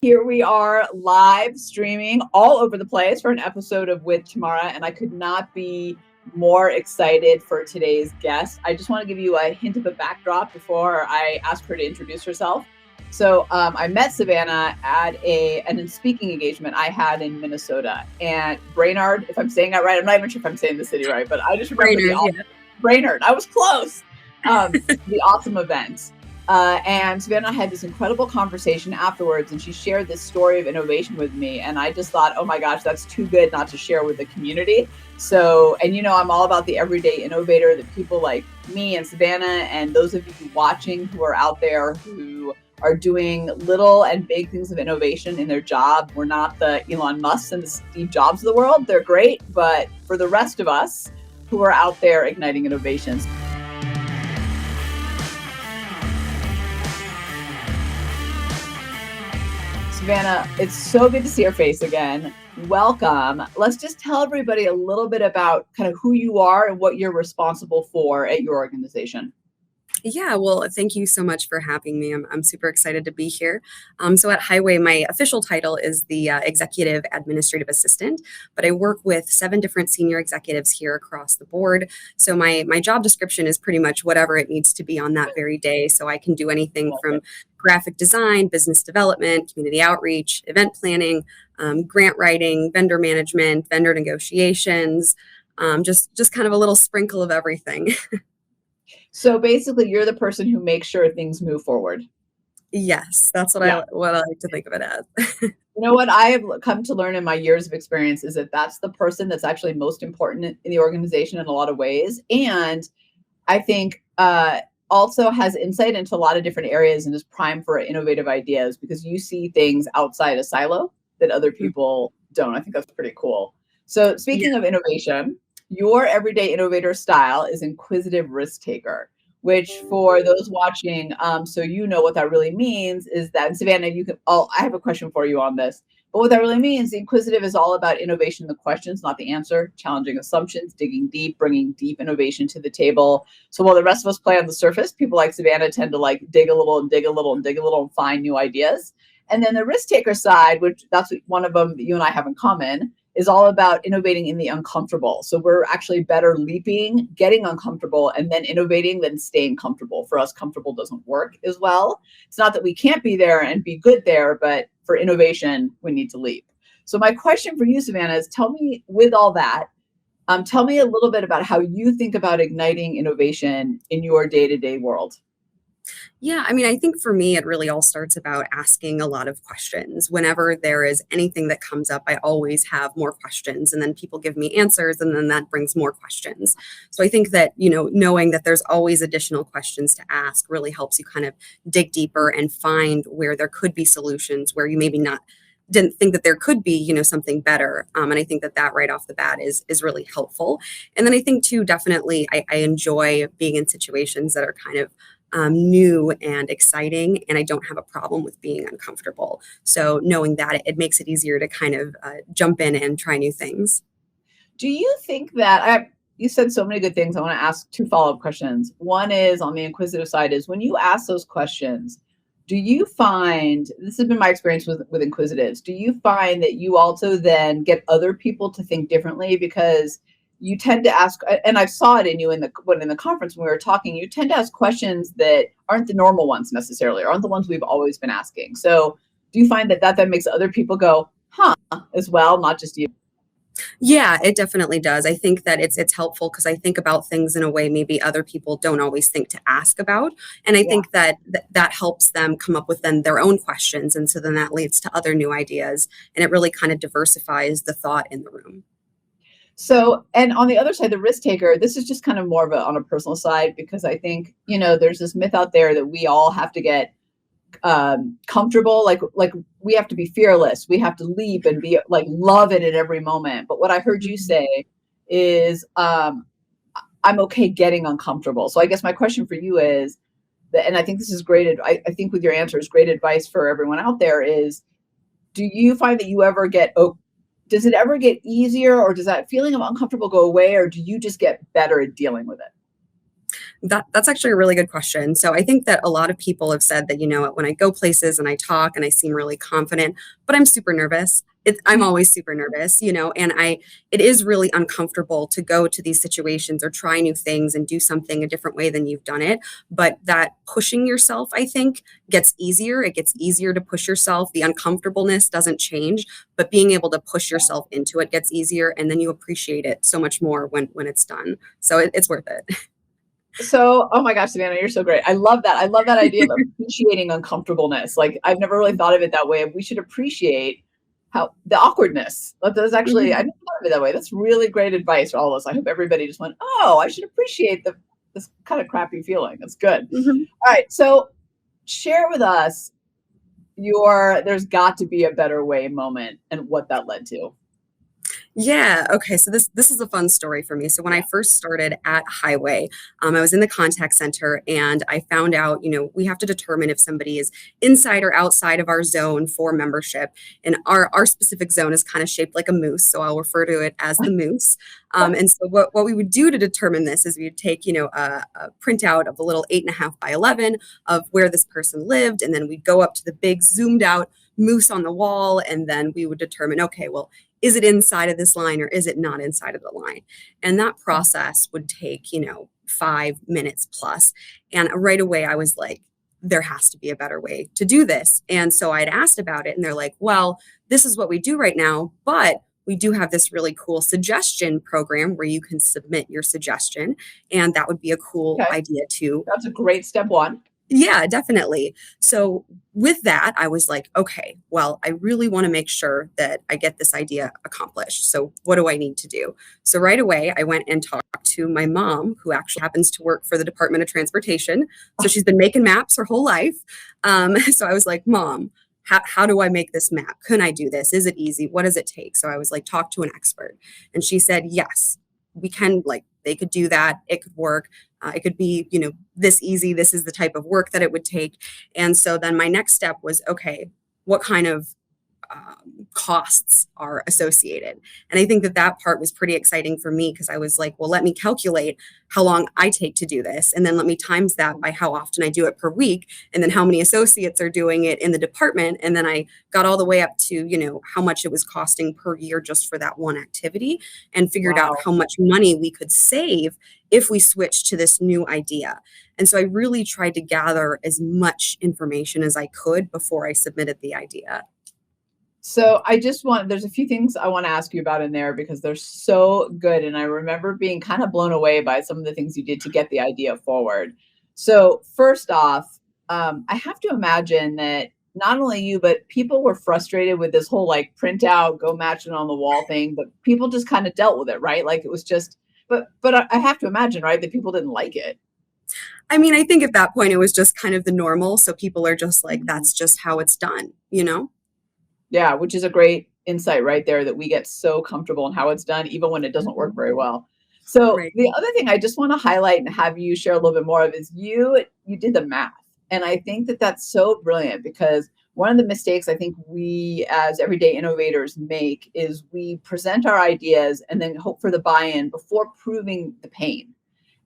Here we are live streaming all over the place for an episode of With Tamara, and I could not be more excited for today's guest. I just want to give you a hint of a backdrop before I ask her to introduce herself. So I met Savanna at an speaking engagement I had in Minnesota, and Brainerd, if I'm saying that right, I'm not even sure if I'm saying the city right, but I just remember Brainerd. I was close. The awesome event. And Savannah had this incredible conversation afterwards, and she shared this story of innovation with me. And I just thought, oh my gosh, that's too good not to share with the community. So, and I'm all about the everyday innovator, the people like me and Savannah, and those of you watching who are out there who are doing little and big things of innovation in their job. We're not the Elon Musks and the Steve Jobs of the world. They're great. But for the rest of us who are out there igniting innovations. Savanna, it's so good to see your face again. Welcome. Let's just tell everybody a little bit about kind of who you are and what you're responsible for at your organization. Yeah, well, thank you so much for having me. I'm super excited to be here. So at Highway, my official title is the Executive Administrative Assistant, but I work with 7 different senior executives here across the board. So my job description is pretty much whatever it needs to be on that very day. So I can do anything from graphic design, business development, community outreach, event planning, grant writing, vendor management, vendor negotiations, just kind of a little sprinkle of everything. So basically, you're the person who makes sure things move forward. Yes, that's what I like to think of it as. You know what I have come to learn in my years of experience is that that's the person that's actually most important in the organization in a lot of ways. And I think also has insight into a lot of different areas and is prime for innovative ideas because you see things outside a silo that other people don't. I think that's pretty cool. So speaking of innovation, your everyday innovator style is Inquisitive Risk Taker, which for those watching, so you know what that really means is that, Savannah, I have a question for you on this. But what that really means, the Inquisitive is all about innovation, the questions, not the answer, challenging assumptions, digging deep, bringing deep innovation to the table. So while the rest of us play on the surface, people like Savannah tend to like dig a little and dig a little and dig a little and find new ideas. And then the risk taker side, which that's one of them that you and I have in common, is all about innovating in the uncomfortable. So we're actually better leaping, getting uncomfortable, and then innovating than staying comfortable. For us, comfortable doesn't work as well. It's not that we can't be there and be good there, but for innovation, we need to leap. So my question for you, Savannah, is tell me, with all that, tell me a little bit about how you think about igniting innovation in your day-to-day world. Yeah, I mean, I think for me, it really all starts about asking a lot of questions. Whenever there is anything that comes up, I always have more questions, and then people give me answers, and then that brings more questions. So I think that, knowing that there's always additional questions to ask really helps you kind of dig deeper and find where there could be solutions where you maybe didn't think that there could be, something better. And I think that right off the bat is really helpful. And then I think too, definitely, I enjoy being in situations that are kind of new and exciting, and I don't have a problem with being uncomfortable. So knowing that, it makes it easier to kind of jump in and try new things. Do you think that you said so many good things? I want to ask 2 follow-up questions. One is on the inquisitive side is when you ask those questions, do you find, this has been my experience with inquisitives, do you find that you also then get other people to think differently? Because you tend to ask, and I saw it in you in the conference when we were talking, you tend to ask questions that aren't the normal ones necessarily, aren't the ones we've always been asking. So do you find that then makes other people go, huh, as well, not just you? Yeah, it definitely does. I think that it's helpful because I think about things in a way maybe other people don't always think to ask about. And I think that helps them come up with then their own questions. And so then that leads to other new ideas. And it really kind of diversifies the thought in the room. So, and on the other side, the risk taker, this is just kind of more of on a personal side, because I think, there's this myth out there that we all have to get comfortable, like we have to be fearless, we have to leap and be like, love it at every moment. But what I heard you say is, I'm okay getting uncomfortable. So I guess my question for you is, and I think this is great, I think with your answer is great advice for everyone out there is, do you find that you ever get, does it ever get easier, or does that feeling of uncomfortable go away, or do you just get better at dealing with it? That's actually a really good question. So I think that a lot of people have said that, when I go places and I talk and I seem really confident, but I'm super nervous. I'm always super nervous, and it is really uncomfortable to go to these situations or try new things and do something a different way than you've done it. But that pushing yourself, I think, gets easier. It gets easier to push yourself. The uncomfortableness doesn't change, but being able to push yourself into it gets easier. And then you appreciate it so much more when it's done. So it's worth it. So, oh my gosh, Savannah, you're so great. I love that. I love that idea of appreciating uncomfortableness. Like, I've never really thought of it that way. We should appreciate how the awkwardness. That is actually, I Mhm. never thought of it that way. That's really great advice for all of us. I hope everybody just went, oh, I should appreciate this kind of crappy feeling. That's good. Mhm. All right. So, share with us there's got to be a better way moment and what that led to. Yeah. Okay. So this is a fun story for me. So when I Yeah. first started at Highway, I was in the contact center, and I found out, we have to determine if somebody is inside or outside of our zone for membership. And our specific zone is kind of shaped like a moose, so I'll refer to it as the moose. And so what we would do to determine this is we would take, a printout of a little 8.5 by 11 of where this person lived, and then we'd go up to the big zoomed out moose on the wall, and then we would determine, okay, well, is it inside of this line or is it not inside of the line? And that process would take, 5 minutes plus. And right away, I was like, there has to be a better way to do this. And so I'd asked about it, and they're like, well, this is what we do right now, but we do have this really cool suggestion program where you can submit your suggestion. And that would be a cool Okay. idea too. That's a great step one. Yeah, definitely. So with that, I was like, okay, well, I really want to make sure that I get this idea accomplished. So what do I need to do? So right away, I went and talked to my mom, who actually happens to work for the Department of Transportation. So she's been making maps her whole life. So I was like, Mom, how do I make this map? Can I do this? Is it easy? What does it take? So I was like, talk to an expert. And she said, yes, we can, like, they could do that. It could work. It could be, this easy. This is the type of work that it would take. And so then my next step was, okay, what kind of costs are associated? And I think that part was pretty exciting for me, because I was like, well, let me calculate how long I take to do this. And then let me times that by how often I do it per week. And then how many associates are doing it in the department. And then I got all the way up to, how much it was costing per year just for that one activity, and figured out Wow. how much money we could save if we switched to this new idea. And so I really tried to gather as much information as I could before I submitted the idea. So there's a few things I want to ask you about in there because they're so good. And I remember being kind of blown away by some of the things you did to get the idea forward. So first off, I have to imagine that not only you, but people were frustrated with this whole like print out, go match it on the wall thing, but people just kind of dealt with it, right? Like it was just, but I have to imagine, right, that people didn't like it. I mean, I think at that point it was just kind of the normal. So people are just like, Mhm. that's just how it's done? Yeah, which is a great insight right there that we get so comfortable in how it's done, even when it doesn't work Mhm. very well. So Right. the other thing I just want to highlight and have you share a little bit more of is you did the math, and I think that that's so brilliant because one of the mistakes I think we as everyday innovators make is we present our ideas and then hope for the buy-in before proving the pain.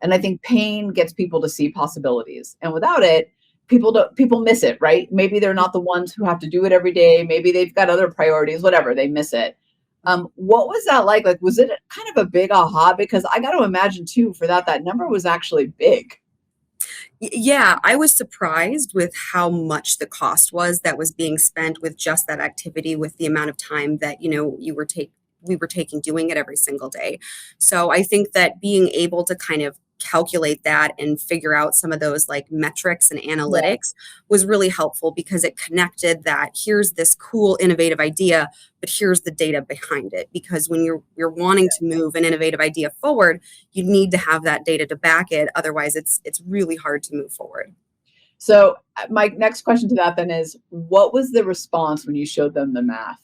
And I think pain gets people to see possibilities, and without it, people miss it, right? Maybe they're not the ones who have to do it every day. Maybe they've got other priorities, whatever, they miss it. What was that like? Like, was it kind of a big aha? Because I got to imagine too, for that number was actually big. Yeah, I was surprised with how much the cost was that was being spent with just that activity, with the amount of time that, we were taking doing it every single day. So I think that being able to kind of calculate that and figure out some of those like metrics and Yeah. analytics was really helpful, because it connected that here's this cool innovative idea, but here's the data behind it. Because when you're wanting to move an innovative idea forward, you need to have that data to back it. Otherwise, it's really hard to move forward. So my next question to that then is, what was the response when you showed them the math?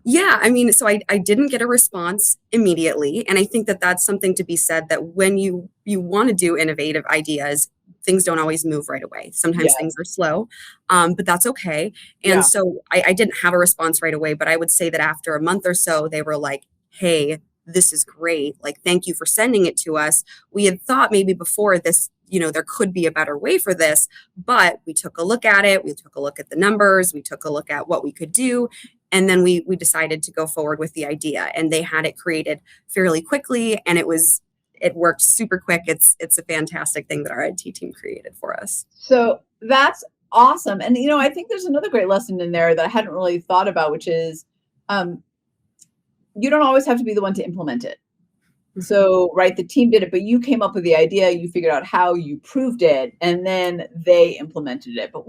Yeah, I mean, so I didn't get a response immediately, and I think that that's something to be said, that when you want to do innovative ideas, things don't always move right away. Yeah, Sometimes things are slow, but that's okay. And yeah. so I didn't have a response right away, but I would say that after a month or so, they were like, "Hey, this is great. Like, thank you for sending it to us. We had thought maybe before this, there could be a better way for this, but we took a look at it. We took a look at the numbers. We took a look at what we could do. And then we decided to go forward with the idea, and they had it created fairly quickly, and it worked super quick. It's a fantastic thing that our IT team created for us. So that's awesome. And, I think there's another great lesson in there that I hadn't really thought about, which is you don't always have to be the one to implement it. So, right, the team did it, but you came up with the idea, you figured out how, you proved it, and then they implemented it. But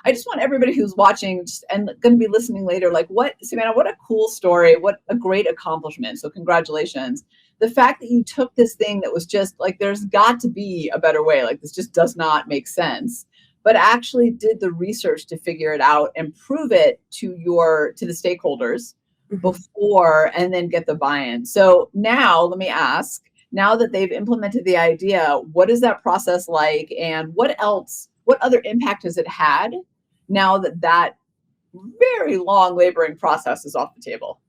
I just want everybody who's watching and going to be listening later, like, Savanna, what a cool story, what a great accomplishment. So congratulations. The fact that you took this thing that was just like, there's got to be a better way, like this just does not make sense, but actually did the research to figure it out and prove it to the stakeholders before, and then get the buy-in. So now let me ask, now that they've implemented the idea, what is that process like, and what other impact has it had now that very long laboring process is off the table?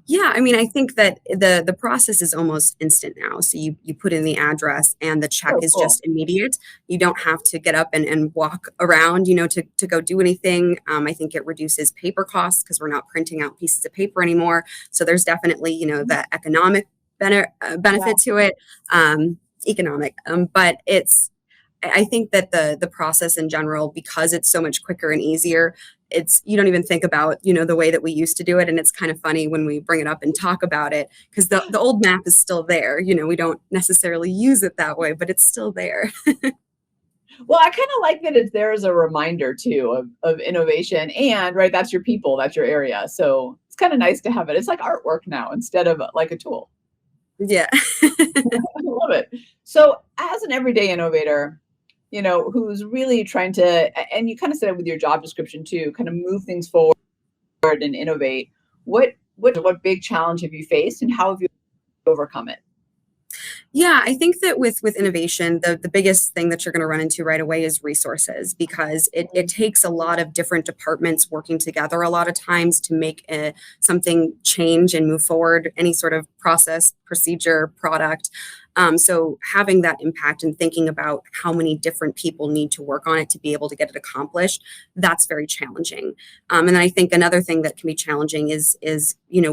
Yeah, I mean, I think that the process is almost instant now. So you put in the address and the check is Cool. just immediate. You don't have to get up and walk around, to go do anything. I think it reduces paper costs because we're not printing out pieces of paper anymore. So there's definitely, the economic benefit to it, economic. But I think that the process in general, because it's so much quicker and easier, you don't even think about, the way that we used to do it. And it's kind of funny when we bring it up and talk about it, because the old map is still there. We don't necessarily use it that way, but it's still there. Well, I kind of like that it's there as a reminder too of innovation, and right, that's your people, that's your area. So it's kind of nice to have it. It's like artwork now instead of like a tool. Yeah. I love it. So as an everyday innovator, who's really trying to, and you kind of said it with your job description too, kind of move things forward and innovate. What big challenge have you faced, and how have you overcome it? Yeah, I think that with innovation, the biggest thing that you're going to run into right away is resources, because it takes a lot of different departments working together a lot of times to make something change and move forward, any sort of process, procedure, product. So having that impact and thinking about how many different people need to work on it to be able to get it accomplished, that's very challenging. And then I think another thing that can be challenging is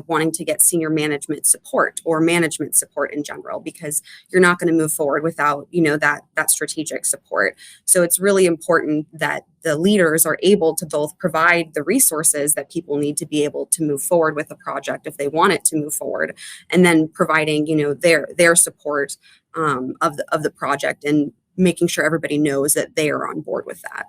wanting to get senior management support or management support in general, because you're not going to move forward without that strategic support. So it's really important that the leaders are able to both provide the resources that people need to be able to move forward with the project if they want it to move forward, and then providing their support of the project, and making sure everybody knows that they are on board with that.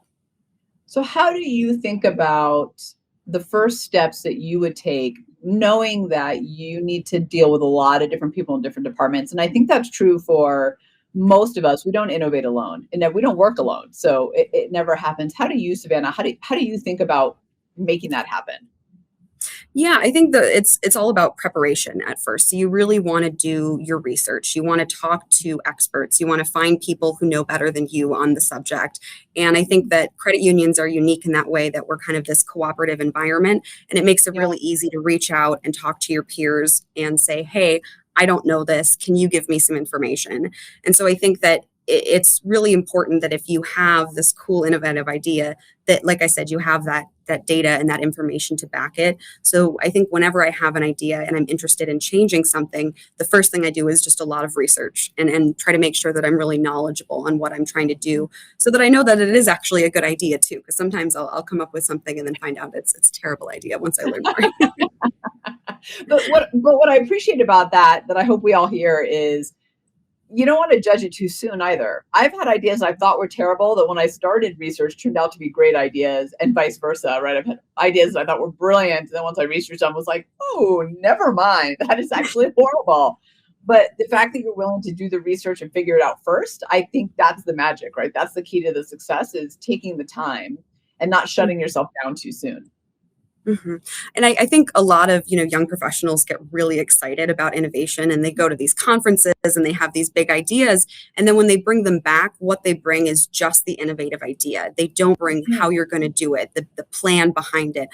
So how do you think about the first steps that you would take, knowing that you need to deal with a lot of different people in different departments? And I think that's true for most of us. We don't innovate alone, and we don't work alone. So it never happens. How do you, Savanna, how do you think about making that happen? Yeah, I think that it's all about preparation at first. So you really want to do your research. You want to talk to experts. You want to find people who know better than you on the subject. And I think that credit unions are unique in that way, that we're kind of this cooperative environment, and it makes it really easy to reach out and talk to your peers and say, "Hey, I don't know this. Can you give me some information?" And so I think that it's really important that if you have this cool, innovative idea, that, like I said, you have that data and that information to back it. So I think whenever I have an idea and I'm interested in changing something, the first thing I do is just a lot of research, and try to make sure that I'm really knowledgeable on what I'm trying to do, so that I know that it is actually a good idea too. Because sometimes I'll come up with something and then find out it's a terrible idea once I learn more. But what I appreciate about that I hope we all hear is, you don't want to judge it too soon either. I've had ideas I thought were terrible that when I started research turned out to be great ideas, and vice versa, right? I've had ideas that I thought were brilliant, and then once I researched them, I was like, oh, never mind. That is actually horrible. But the fact that you're willing to do the research and figure it out first, I think that's the magic, right? That's the key to the success, is taking the time and not shutting yourself down too soon. hmm And I think a lot of, young professionals get really excited about innovation and they go to these conferences and they have these big ideas. And then when they bring them back, what they bring is just the innovative idea. They don't bring how you're going to do it, the plan behind it,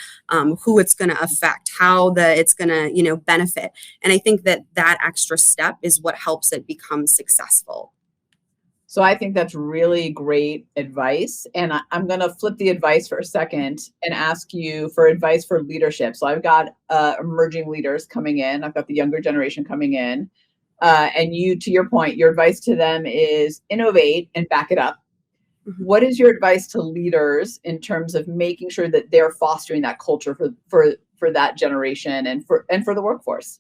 who it's going to affect, it's going to, benefit. And I think that extra step is what helps it become successful. So I think that's really great advice. And I'm going to flip the advice for a second and ask you for advice for leadership. So I've got emerging leaders coming in. I've got the younger generation coming in. And you, to your point, your advice to them is innovate and back it up. Mhm. What is your advice to leaders in terms of making sure that they're fostering that culture for that generation and for the workforce?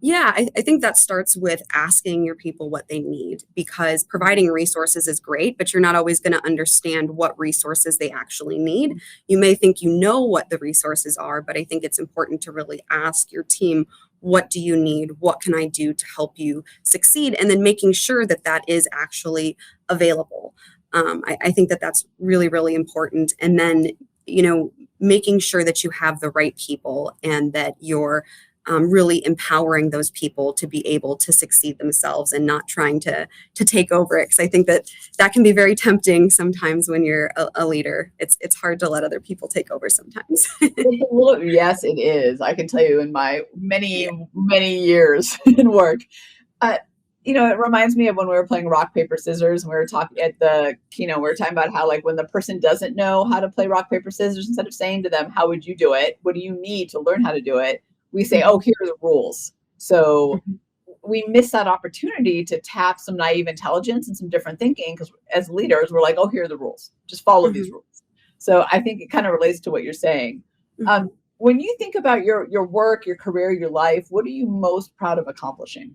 Yeah, I think that starts with asking your people what they need because providing resources is great, but you're not always going to understand what resources they actually need. You may think you know what the resources are, but I think it's important to really ask your team, what do you need? What can I do to help you succeed? And then making sure that that is actually available. I think that that's really, really important. And then, making sure that you have the right people and that you're really empowering those people to be able to succeed themselves and not trying to take over it. Because I think that can be very tempting sometimes when you're a leader. It's hard to let other people take over sometimes. Yes, it is. I can tell you in my Yeah. many years in work. Uh, it reminds me of when we were playing rock, paper, scissors, and we were talking at the we were talking about how, like, when the person doesn't know how to play rock, paper, scissors, instead of saying to them, how would you do it? What do you need to learn how to do it? We say, oh, Mhm, here are the rules. So mhm, we miss that opportunity to tap some naive intelligence and some different thinking because as leaders, we're like, oh, here are the rules. Just follow these mhm, rules. So I think it kind of relates to what you're saying. mhm. When you think about your work, your career, your life, what are you most proud of accomplishing?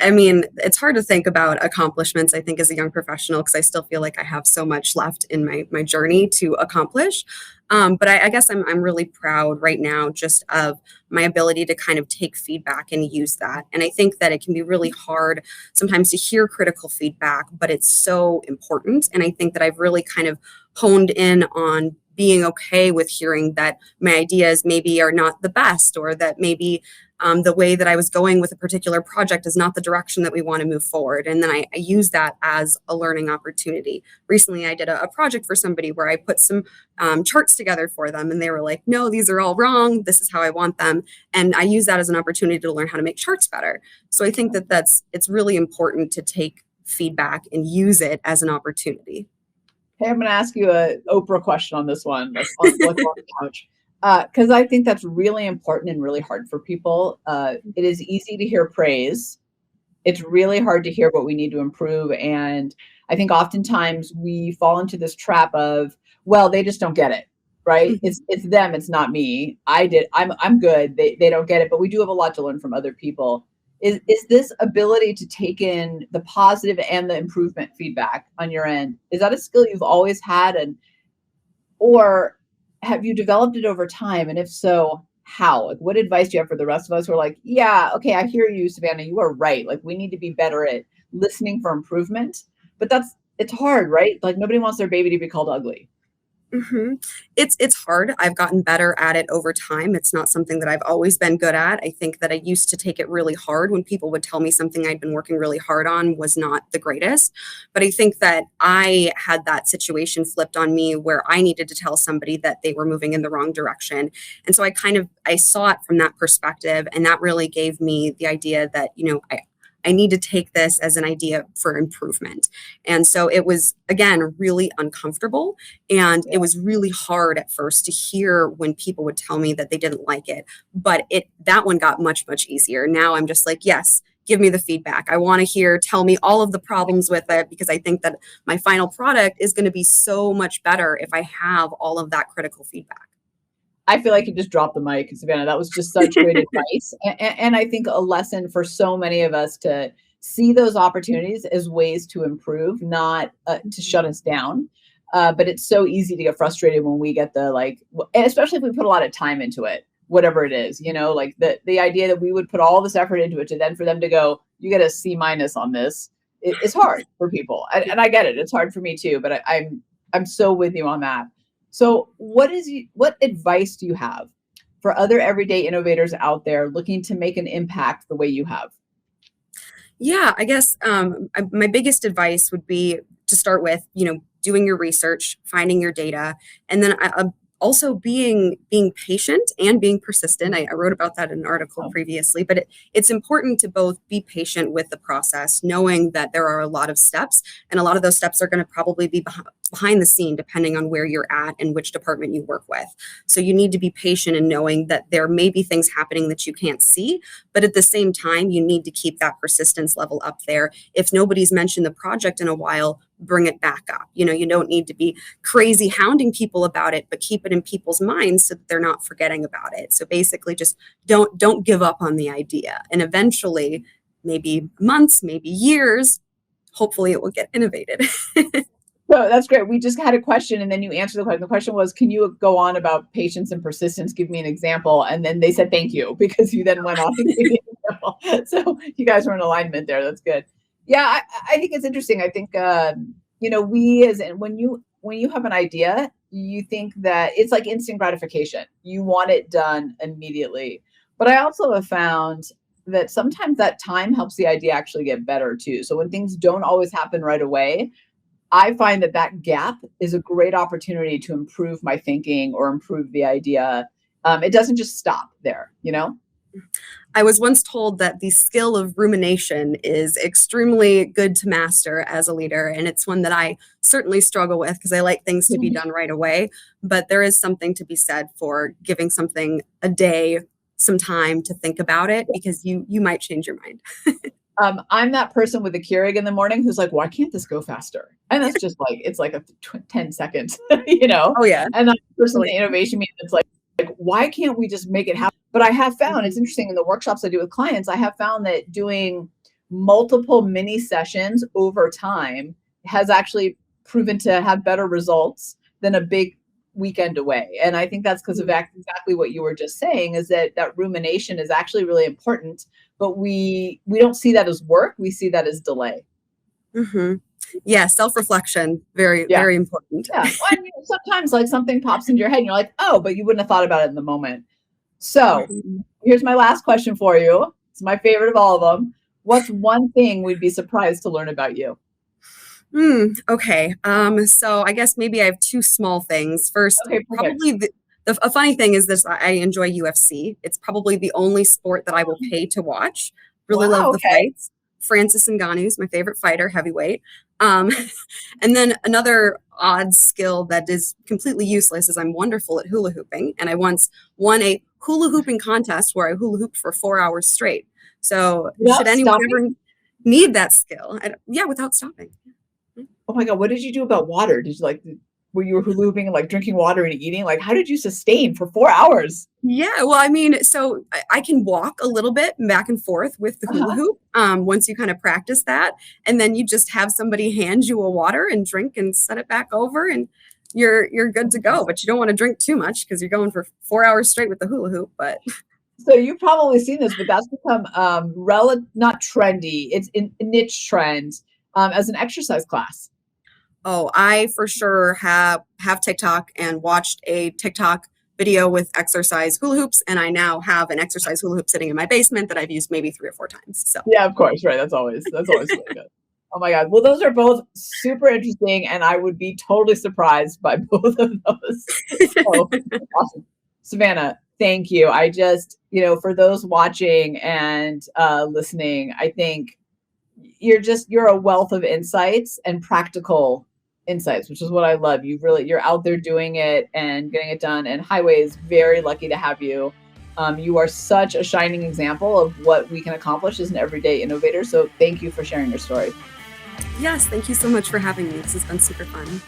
I mean, it's hard to think about accomplishments, I think, as a young professional, because I still feel like I have so much left in my journey to accomplish. But I guess I'm really proud right now just of my ability to kind of take feedback and use that. And I think that it can be really hard sometimes to hear critical feedback, but it's so important. And I think that I've really kind of honed in on being okay with hearing that my ideas maybe are not the best, or that maybe the way that I was going with a particular project is not the direction that we want to move forward. And then I use that as a learning opportunity. Recently, I did a project for somebody where I put some charts together for them, and they were like, no, these are all wrong. This is how I want them. And I use that as an opportunity to learn how to make charts better. So I think that it's really important to take feedback and use it as an opportunity. Hey, I'm going to ask you a Oprah question on this one. Let's on the couch. Because I think that's really important and really hard for people. It is easy to hear praise. It's really hard to hear what we need to improve. And I think oftentimes we fall into this trap of, well, they just don't get it, right? Mhm, It's them, it's not me. I'm good. They don't get it, but we do have a lot to learn from other people. Is this ability to take in the positive and the improvement feedback on your end? Is that a skill you've always had, and or have you developed it over time? And if so, how? Like, what advice do you have for the rest of us who are like, yeah, okay, I hear you, Savannah, you are right. Like, we need to be better at listening for improvement. But it's hard, right? Like, nobody wants their baby to be called ugly. mhm. It's hard. I've gotten better at it over time. It's not something that I've always been good at. I think that I used to take it really hard when people would tell me something I'd been working really hard on was not the greatest. But I think that I had that situation flipped on me where I needed to tell somebody that they were moving in the wrong direction. And so I saw it from that perspective, and that really gave me the idea that, I need to take this as an idea for improvement. And so it was, again, really uncomfortable, and it was really hard at first to hear when people would tell me that they didn't like it. But that one got much, much easier. Now I'm just like, yes, give me the feedback. I want to hear, tell me all of the problems with it, because I think that my final product is going to be so much better if I have all of that critical feedback. I feel like you just dropped the mic, Savannah. That was just such great advice. And I think a lesson for so many of us to see those opportunities as ways to improve, not to shut us down. But it's so easy to get frustrated when we get and especially if we put a lot of time into it, whatever it is, like the idea that we would put all this effort into it to then for them to go, you get a C- on this, it's hard for people. And I get it. It's hard for me too, but I'm so with you on that. So what advice do you have for other everyday innovators out there looking to make an impact the way you have? Yeah, I guess my biggest advice would be to start with, doing your research, finding your data, and then also being patient and being persistent. I wrote about that in an article Oh, previously, but it's important to both be patient with the process, knowing that there are a lot of steps, and a lot of those steps are going to probably be behind the scene, depending on where you're at and which department you work with. So you need to be patient in knowing that there may be things happening that you can't see, but at the same time, you need to keep that persistence level up there. If nobody's mentioned the project in a while, bring it back up. You don't need to be crazy hounding people about it, but keep it in people's minds so that they're not forgetting about it. So basically just don't give up on the idea. And eventually, maybe months, maybe years, hopefully it will get innovated. so that's great. We just had a question and then you answered the question. The question was, can you go on about patience and persistence? Give me an example. And then they said, thank you, because you then went on to give the example. So you guys were in alignment there. That's good. Yeah, I think it's interesting. I think, we as in when you have an idea, you think that it's like instant gratification. You want it done immediately. But I also have found that sometimes that time helps the idea actually get better too. So when things don't always happen right away, I find that that gap is a great opportunity to improve my thinking or improve the idea. It doesn't just stop there, you know? I was once told that the skill of rumination is extremely good to master as a leader. And it's one that I certainly struggle with because I like things to be done right away. But there is something to be said for giving something a day, some time to think about it, because you might change your mind. I'm that person with the Keurig in the morning who's like, why can't this go faster? And that's just like, it's like 10 seconds, you know? Oh, yeah. And I'm the person in Totally. the innovation meeting that's like, why can't we just make it happen? But I have found, it's interesting in the workshops I do with clients, I have found that doing multiple mini sessions over time has actually proven to have better results than a big weekend away. And I think that's because of exactly what you were just saying, is that rumination is actually really important, but we don't see that as work. We see that as delay. Mm-hmm. Yeah, self-reflection, very, Yeah. very important. Yeah. Well, I mean, sometimes like something pops into your head and you're like, oh, but you wouldn't have thought about it in the moment. So Mhm. here's my last question for you. It's my favorite of all of them. What's one thing we'd be surprised to learn about you? Okay. So I guess maybe I have two small things. First, Okay, perfect. probably a funny thing is this: I enjoy UFC. It's probably the only sport that I will pay to watch. Really Wow. love the Okay. fights. Francis Ngannou is my favorite fighter, heavyweight. Um, and then another odd skill that is completely useless is I'm wonderful at hula hooping, and I once won a hula hooping contest where I hula hooped for 4 hours straight. So should Without anyone stopping? ever need that skill, yeah, without stopping. Oh my God. What did you do about water? Did you like, were you hula hooping and like drinking water and eating? Like, how did you sustain for 4 hours? Yeah, well, I mean, so I can walk a little bit back and forth with the hula Uh-huh. hoop, once you kind of practice that, and then you just have somebody hand you a water and drink and set it back over, and you're good to go. But you don't want to drink too much because you're going for 4 hours straight with the hula hoop. But So you've probably seen this, but that's become not trendy. It's in a niche trend as an exercise class. oh, I for sure have TikTok and watched a TikTok video with exercise hula hoops, and I now have an exercise hula hoop sitting in my basement that I've used maybe 3 or 4 times. So Yeah, of course, right. That's always really good. Oh my God. Well, those are both super interesting, and I would be totally surprised by both of those. So awesome. Savannah, thank you. I just, for those watching and listening, I think you're a wealth of insights and practical insights, which is what I love. You're out there doing it and getting it done. And Highway is very lucky to have you. You are such a shining example of what we can accomplish as an everyday innovator. So thank you for sharing your story. yes, thank you so much for having me. This has been super fun.